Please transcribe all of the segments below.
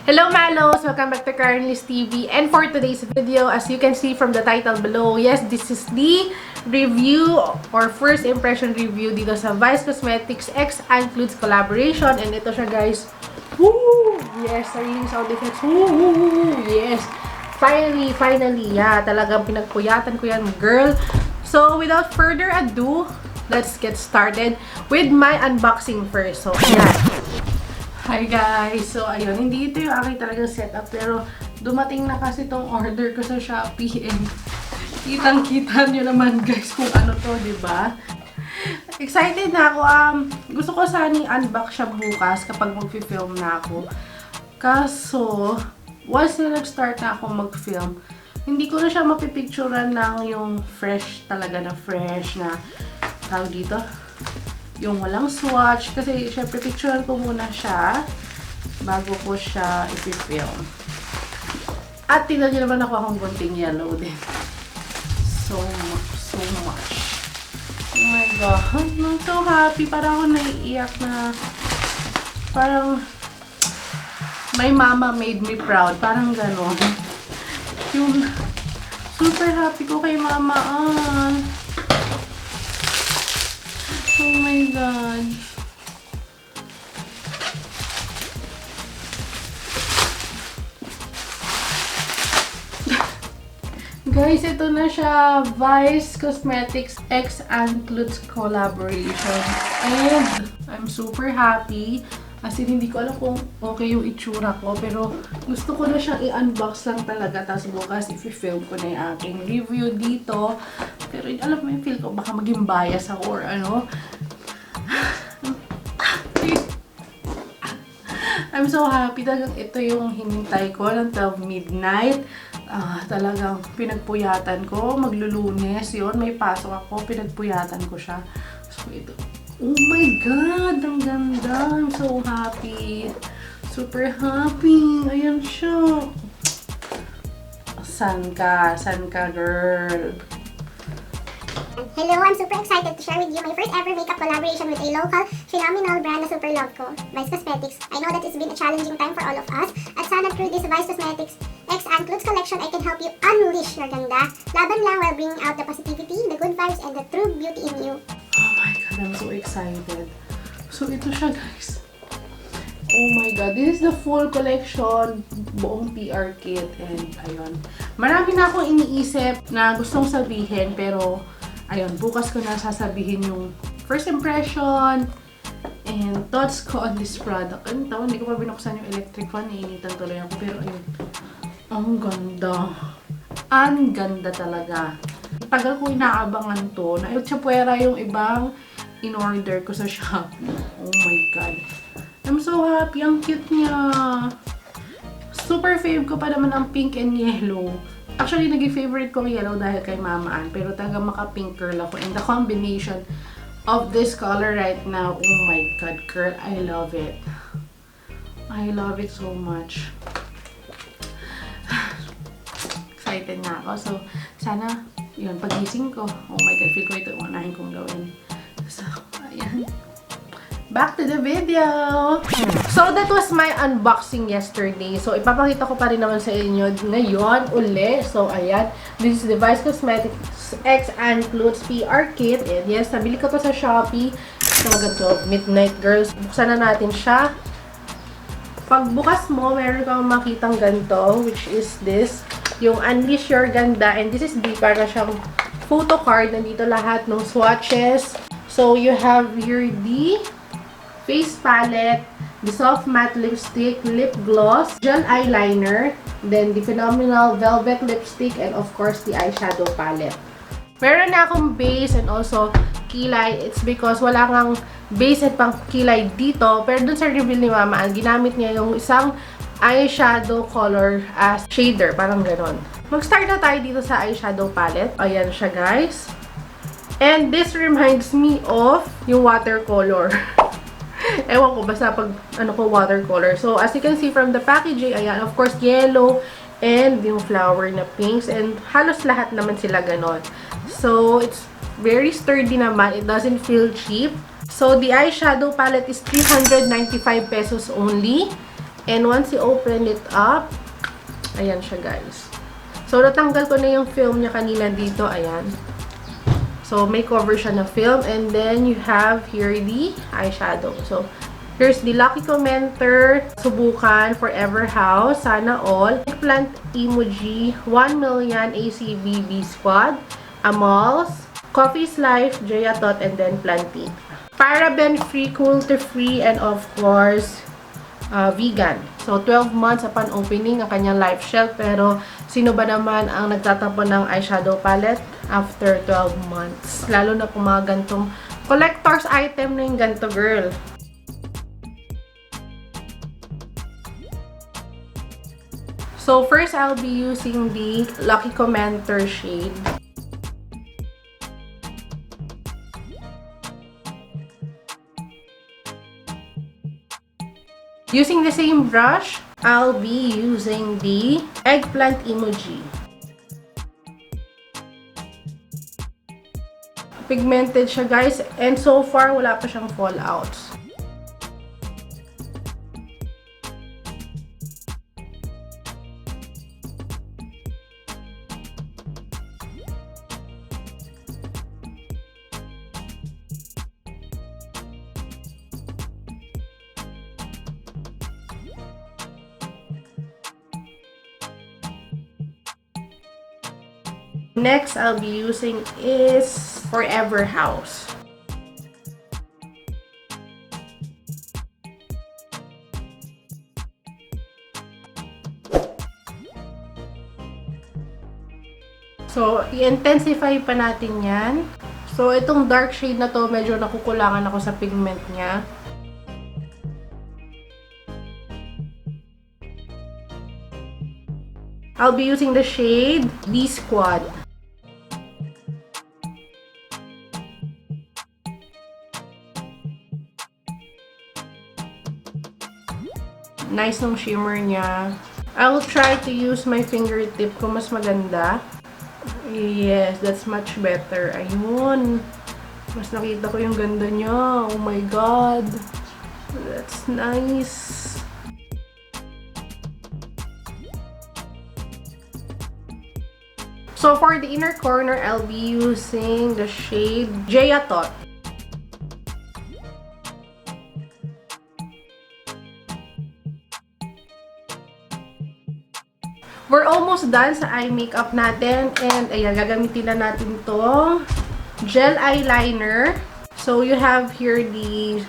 Hello Malos! Welcome back to Karenliz TV. And for today's video, as you can see from the title below, yes, this is the review or first impression review dito sa Vice Cosmetics X and Clutz collaboration. And ito siya guys. Woo! Yes, sariling sound effects. Woo! Yes! Finally! Yeah, talagang pinagpuyatan ko yan, girl. So, without further ado, let's get started with my unboxing first. So, ayan. Hi guys! So, ayun, hindi ito yung aking talagang setup, pero dumating na kasi itong order ko sa Shopee and kitang-kita nyo naman guys kung ano to, diba? Excited na ako. Gusto ko sana i-unbox siya bukas kapag mag-film na ako. Kaso, once na nag-start na ako mag-film, hindi ko na siya mapipicturean ng yung fresh talaga na fresh na tawag dito. Yung walang swatch. Kasi, syempre, picturean ko muna siya bago ko siya ipipilm. At tingnan nyo naman ako akong bunting yellow din. So much. Oh my God. I'm so happy. Parang ako naiiyak na parang my mama made me proud. Parang ganon. Yung super happy ko kay mama. Oh my God. Guys, ito na siya. Vice Cosmetics X and Clutz collaboration. And I'm super happy. As in, hindi ko alam kung okay yung itsura ko. Pero gusto ko na siyang i-unbox lang talaga. Tapos bukas, i-film ko na yung aking review dito. Pero alam mo yung feel ko, baka maging bias ako or ano. I'm so happy. Talagang ito yung hinintay ko ng 12 midnight. Talagang pinagpuyatan ko. Maglulunes yun. May pasok ako. Pinagpuyatan ko siya. So ito. Oh my God! Ang ganda! I'm so happy. Super happy. Ayan siya. San ka? San ka, girl? Hello, I'm super excited to share with you my first ever makeup collaboration with a local, phenomenal brand na super love ko, Vice Cosmetics. I know that it's been a challenging time for all of us, at sana through this Vice Cosmetics X and Clutz collection, I can help you unleash your ganda. Laban lang while bringing out the positivity, the good vibes, and the true beauty in you. Oh my God, I'm so excited. So, ito siya, guys. Oh my God, this is the full collection, buong PR kit, and ayun. Marami na akong iniisip na gustong sabihin, pero ayun, bukas ko na sasabihin yung first impression and thoughts ko on this product. Ano tawag? Hindi ko pa binuksan yung electric fan. Iinitan tuloy ako. Pero ayun, ang ganda. Ang ganda talaga. Tagal ko inaabangan to. Nailtsapuera yung ibang in-order ko sa Shopee. Oh my God. I'm so happy. Ang cute niya. Super fave ko pa naman ang pink and yellow. Actually, naging favorite ko yellow dahil kay Mama Ann. Pero talaga maka-pink girl ako. And the combination of this color right now, oh my God, girl, I love it. I love it so much. Excited na ako. So, sana, yun, pagising ko. Oh my God, feel ko ito unahin kong gawin. So, ayan. Back to the video! So, that was my unboxing yesterday. So, ipapakita ko pa rin naman sa inyo ngayon uli. So, ayan. This is the Vice Cosmetics X and Clutz PR Kit. And yes, nabili ko to sa Shopee. So, ganito, midnight girls. Buksan na natin siya. Pag bukas mo, meron kang makitang ganito, which is this. Yung Unleash Your Ganda. And this is the para siyang photo card. Nandito lahat ng swatches. So, you have here the face palette, the soft matte lipstick, lip gloss, gel eyeliner, then the phenomenal velvet lipstick, and of course, the eyeshadow palette. Meron na akong base and also kilay. It's because wala kang base at pang kilay dito. Pero dun sa reveal ni Mama Ann, ginamit niya yung isang eyeshadow color as shader. Parang ganon. Mag-start na tayo dito sa eyeshadow palette. Ayan siya, guys. And this reminds me of yung watercolor. Ewan ko, basta pag ano ko, watercolor. So, as you can see from the packaging, ayan, of course, yellow and yung flower na pinks. And halos lahat naman sila ganon. So, it's very sturdy naman. It doesn't feel cheap. So, the eyeshadow palette is 395 pesos only. And once you open it up, ayan siya guys. So, natanggal ko na yung film niya kanina dito. Ayan. So, may cover siya na film. And then, you have here the eyeshadow. So, here's the lucky commenter. Subukan, Forever House, Sana All, Plant Emoji, 1 Million, ACBB Squad, Amals, Coffee's Life, Jayatot, and then Planty. Paraben-free, cruelty-free, and of course, vegan. So, 12 months upon opening ang kanyang life shelf. Pero, sino ba naman ang nagtatapon ng eyeshadow palette after 12 months? Lalo na kung mga gantong collector's item na yung ganto, girl. So, first, I'll be using the Lucky Commenter shade. Using the same brush, I'll be using the eggplant emoji. Pigmented siya guys, and so far wala pa siyang fallouts. Next, I'll be using is Forever House. So, i-intensify pa natin yan. So, itong dark shade na to, medyo nakukulangan ako sa pigment niya. I'll be using the shade B Squad. Nice nung shimmer niya. I'll try to use my fingertip kung mas maganda. Yes, that's much better. Ayun. Mas nakita ko yung ganda niya. Oh my God. That's nice. So, for the inner corner, I'll be using the shade Jayatot. We're almost done sa eye makeup natin. And, ayan, gagamitin na natin to gel eyeliner. So, you have here the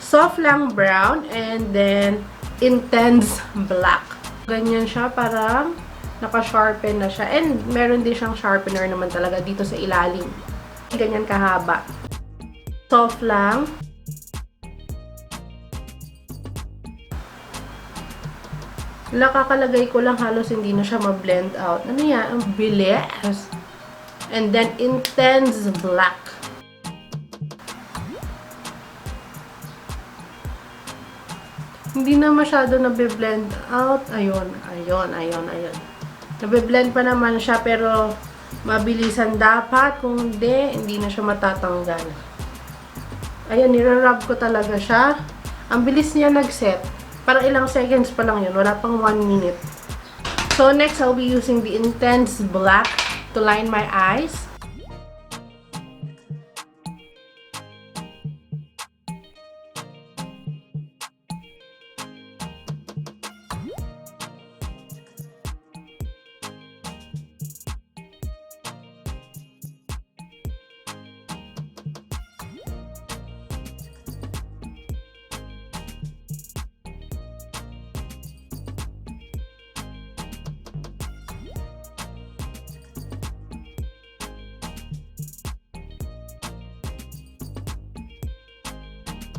soft lang brown and then intense black. Ganyan siya, parang naka-sharpen na siya. And, meron din siyang sharpener naman talaga dito sa ilalim. Ganyan kahaba. Soft lang. Nakakalagay ko lang, halos hindi na siya ma-blend out. Ano yan? Ang bilis. And then, intense black. Hindi na masyado nabe-blend out. Ayun. Nabe-blend pa naman siya, pero mabilisan dapat. Kung hindi na siya matatanggal. Ayan, nirarub ko talaga siya. Ang bilis niya nag-set. Parang ilang seconds pa lang yun. Wala pang 1 minute. So, next, I'll be using the intense black to line my eyes.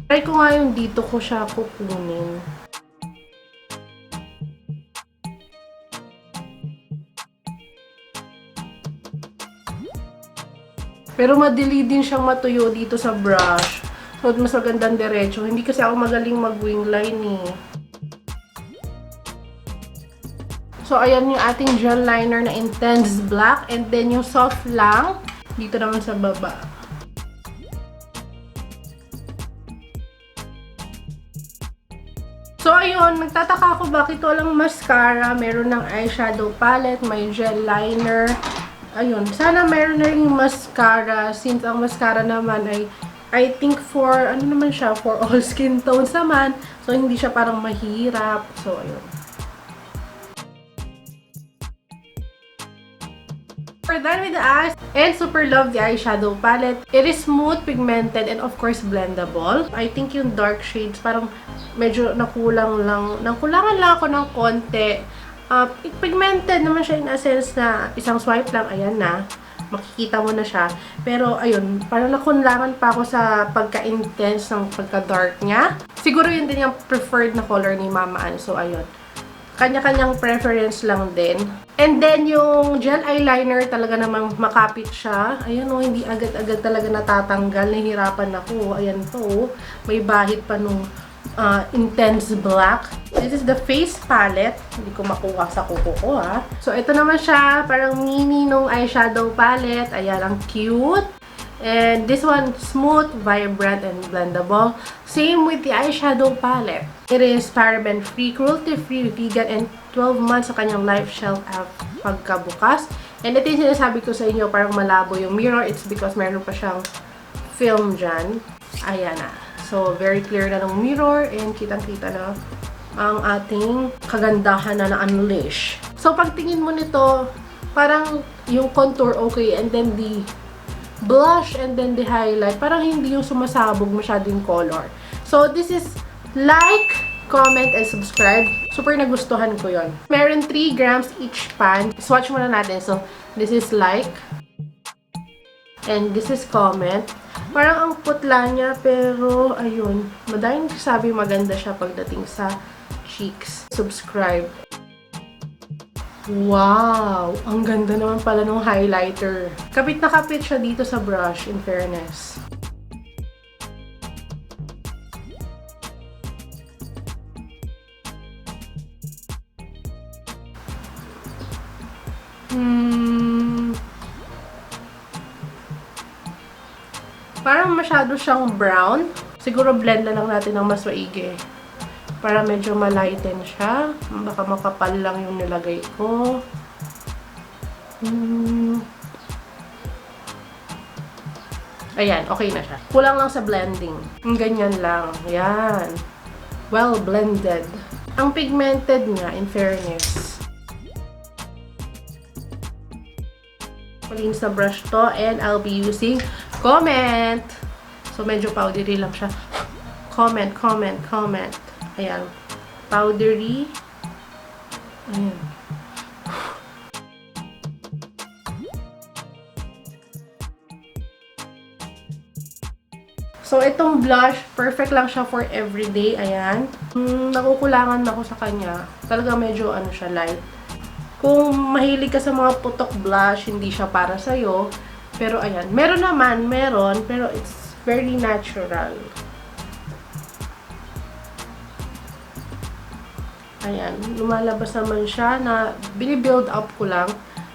Try ko nga yung dito ko siya kukunin. Pero madali din siyang matuyo dito sa brush. So, mas magandang diretso. Hindi kasi ako magaling mag-wing line eh. So, ayan yung ating gel liner na intense black. And then, yung soft lang, dito naman sa baba. So, ayun, nagtataka ako bakit walang mascara. Meron ng eyeshadow palette, may gel liner. Ayun, sana meron na rin mascara since ang mascara naman ay I think for, ano naman siya, for all skin tones naman. So, hindi siya parang mahirap. So, ayun. We're done with the eyes and super love the eyeshadow palette. It is smooth, pigmented, and of course blendable. I think yung dark shades parang medyo nakulangan lang ako ng konti. Pigmented naman siya in a sense na isang swipe lang, ayan na. Makikita mo na siya. Pero ayun, parang nakunlangan pa ako sa pagka-intense ng pagka-dark niya. Siguro yun din yung preferred na color ni Mama Ann. So ayun. Kanya-kanyang preference lang din. And then, yung gel eyeliner, talaga namang makapit siya. Ayan o, hindi agad-agad talaga natatanggal. Nahihirapan ako. Ayan to, may bahid pa nung intense black. This is the face palette. Hindi ko makuha sa kuko ko, ha. So, ito naman siya. Parang mini nung eyeshadow palette. Ayan, ang cute. And this one, smooth, vibrant, and blendable. Same with the eyeshadow palette. It is paraben-free, cruelty-free, vegan, and 12 months sa kanyang life shelf pagkabukas. And ito yung sinasabi ko sa inyo, parang malabo yung mirror. It's because meron pa siyang film dyan. Ayan na. So, very clear na ng mirror, and kitang-kita na ang ating kagandahan na na-unleash. So, pagtingin mo nito, parang yung contour okay, and then the blush and then the highlight, parang hindi yung sumasabog masyadong color. So, this is like, comment, and subscribe. Super nagustuhan ko yon. Meron 3 grams each pan. Swatch muna natin. So, this is like, and this is comment. Parang ang putla niya, pero, ayun, madaling sabi maganda siya pagdating sa cheeks. Subscribe. Wow! Ang ganda naman pala ng highlighter. Kapit na kapit siya dito sa brush, in fairness. Parang masyado siyang brown. Siguro blend na lang natin ng mas maigi. Para medyo malighten siya. Baka makapal lang yung nilagay ko. Ayan, okay na siya. Kulang lang sa blending. Ganyan lang. Ayan. Well blended. Ang pigmented niya, in fairness. Malinis na brush to, and I'll be using comment. So, medyo powdery lang siya. Comment, comment, comment. Ayan. Powdery. Ayan. So, itong blush, perfect lang siya for everyday. Ayan. Nakukulangan ako sa kanya. Talaga medyo ano siya, light. Kung mahilig ka sa mga putok blush, hindi siya para sa'yo. Pero, ayan. Meron naman, pero it's very natural. Ayan, lumalabas naman siya na binibuild up ko lang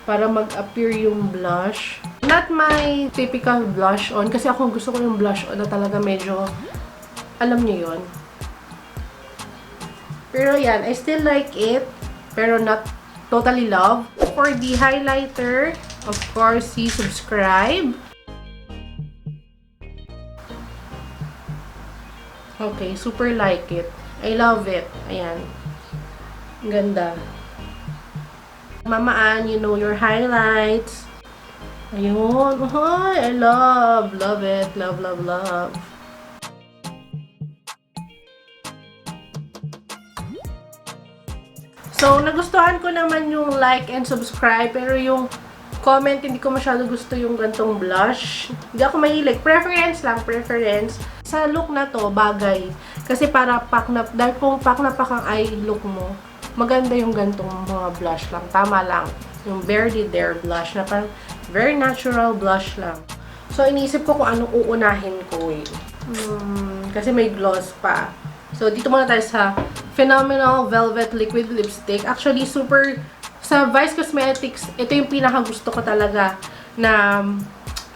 para mag-appear yung blush. Not my typical blush on, kasi ako gusto ko yung blush on na talaga medyo, alam niyo yun. Pero yan, I still like it, pero not totally love. For the highlighter, of course, subscribe. Okay, super like it. I love it. Ayan. Ganda. Mama Ann, you know your highlights. Ayun. Ay, I love. Love it. Love, love, love. So, nagustuhan ko naman yung like and subscribe. Pero yung comment, hindi ko masyado gusto yung gantong blush. Hindi ako mahilig. Preference lang. Preference. Sa look na to, bagay. Kasi para dahil kung pak na pak ang eye look mo, maganda yung gantong mga blush lang. Tama lang. Yung barely there blush na parang very natural blush lang. So, iniisip ko kung anong uunahin ko eh. Kasi may gloss pa. So, dito muna tayo sa Phenomenal Velvet Liquid Lipstick. Actually, super sa Vice Cosmetics, ito yung pinaka gusto ko talaga na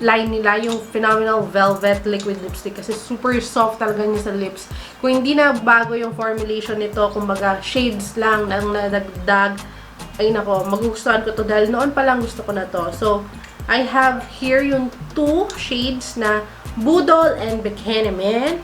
line nila, yung Phenomenal Velvet Liquid Lipstick. Kasi super soft talaga niya sa lips. Kung hindi na bago yung formulation nito, kumbaga shades lang nang nadagdag, ay nako, magugustuhan ko to dahil noon pa lang gusto ko na to. So, I have here yung 2 shades na Putol and Bikini Man.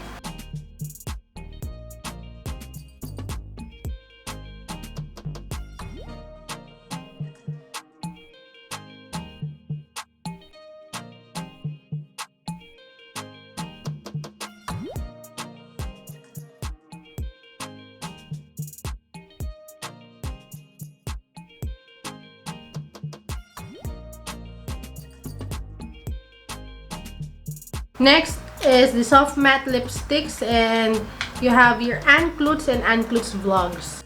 Next is the soft matte lipsticks, and you have your Clutz and Clutz vlogs.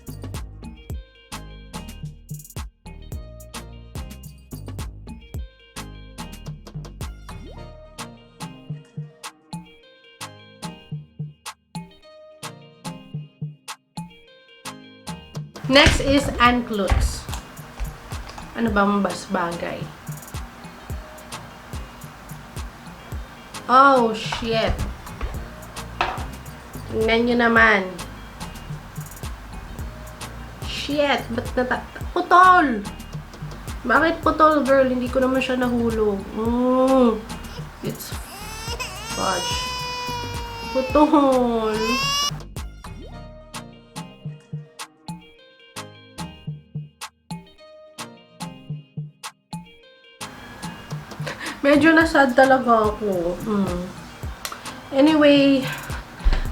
Next is Clutz. Ano ba mas bagay? Oh, shit. Tingnan nyo naman. Shit. Ba't Putol! Bakit Putol, girl? Hindi ko naman siya nahulog. It's fudge. Putol. Medyo nasad talaga ako. Anyway,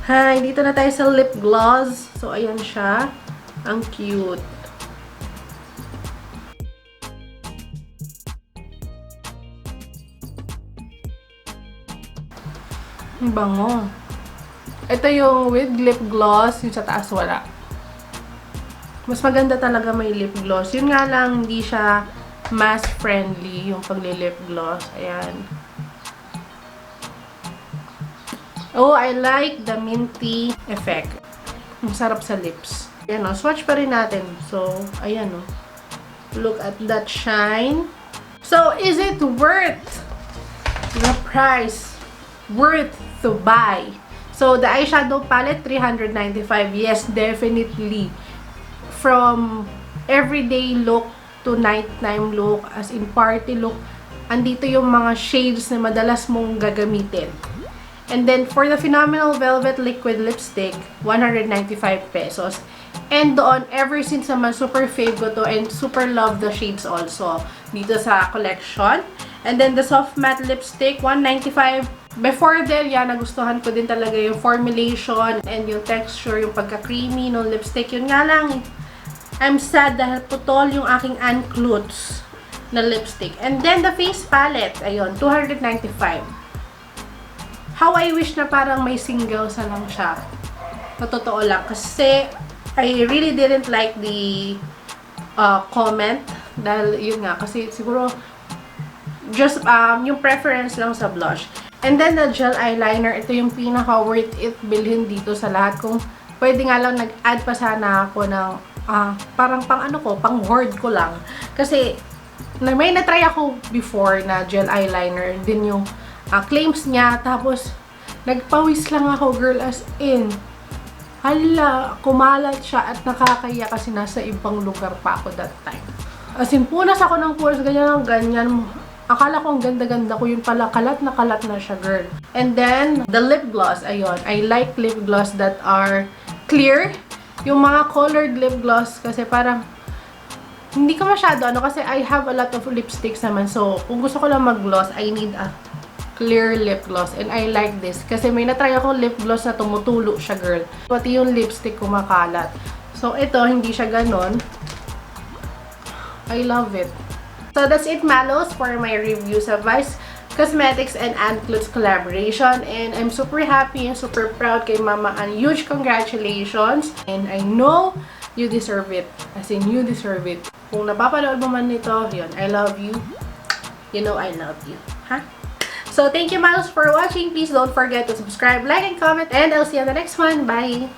hi, dito na tayo sa lip gloss. So, ayan siya. Ang cute. Ang bango. Ito yung with lip gloss. Yung sa taas wala. Mas maganda talaga may lip gloss. Yun nga lang, hindi siya mass friendly yung pagli-lip gloss. Ayan. Oh, I like the minty effect. Ang sarap sa lips. Ayan o. Swatch pa rin natin. So, ayan o. Look at that shine. So, is it worth the price? Worth to buy? So, the eyeshadow palette, 395. Yes, definitely. From everyday look to nighttime look, as in party look, andito yung mga shades na madalas mong gagamitin. And then, for the Phenomenal Velvet Liquid Lipstick, 195 pesos. And doon, ever since naman, super fave ko to and super love the shades also dito sa collection. And then, the Soft Matte Lipstick, 195. Before then, yan, nagustuhan ko din talaga yung formulation and yung texture, yung pagka-creamy ng lipstick. Yun nga lang, I'm sad dahil Putol yung aking Clutz na lipstick. And then, the face palette, ayun, 295. How I wish na parang may single sa lang siya. Totoo lang. Kasi, I really didn't like the comment. Dahil, yun nga, kasi siguro, just yung preference lang sa blush. And then, the gel eyeliner, ito yung pinaka-worth it bilhin dito sa lahat. Kung pwede nga lang, nag-add pa sana ako ng parang pang hoard ko lang. Kasi, may natry ako before na gel eyeliner. Din yung claims niya. Tapos, nagpawis lang ako, girl, as in. Hala, kumalat siya at nakakaya kasi nasa ibang lugar pa ako that time. As in, punas ako ng punas, ganyan. Akala ko ang ganda-ganda ko. Yun pala, kalat na siya, girl. And then, the lip gloss, ayun. I like lip gloss that are clear. Yung mga colored lip gloss, kasi parang, hindi ko masyado, kasi I have a lot of lipsticks naman. So, kung gusto ko lang mag-gloss, I need a clear lip gloss. And I like this. Kasi may natry ako lip gloss na tumutulo siya, girl. Pati yung lipstick kumakalat. So, ito, hindi siya ganon. I love it. So, that's it, Malos, for my review sa Vice Cosmetics and Clutz collaboration. And I'm super happy and super proud kay Mama and huge congratulations. And I know you deserve it. As in, you deserve it. Kung napapanood mo man nito, yun, I love you. You know I love you. Ha? So, thank you, Malos, for watching. Please don't forget to subscribe, like, and comment. And I'll see you on the next one. Bye!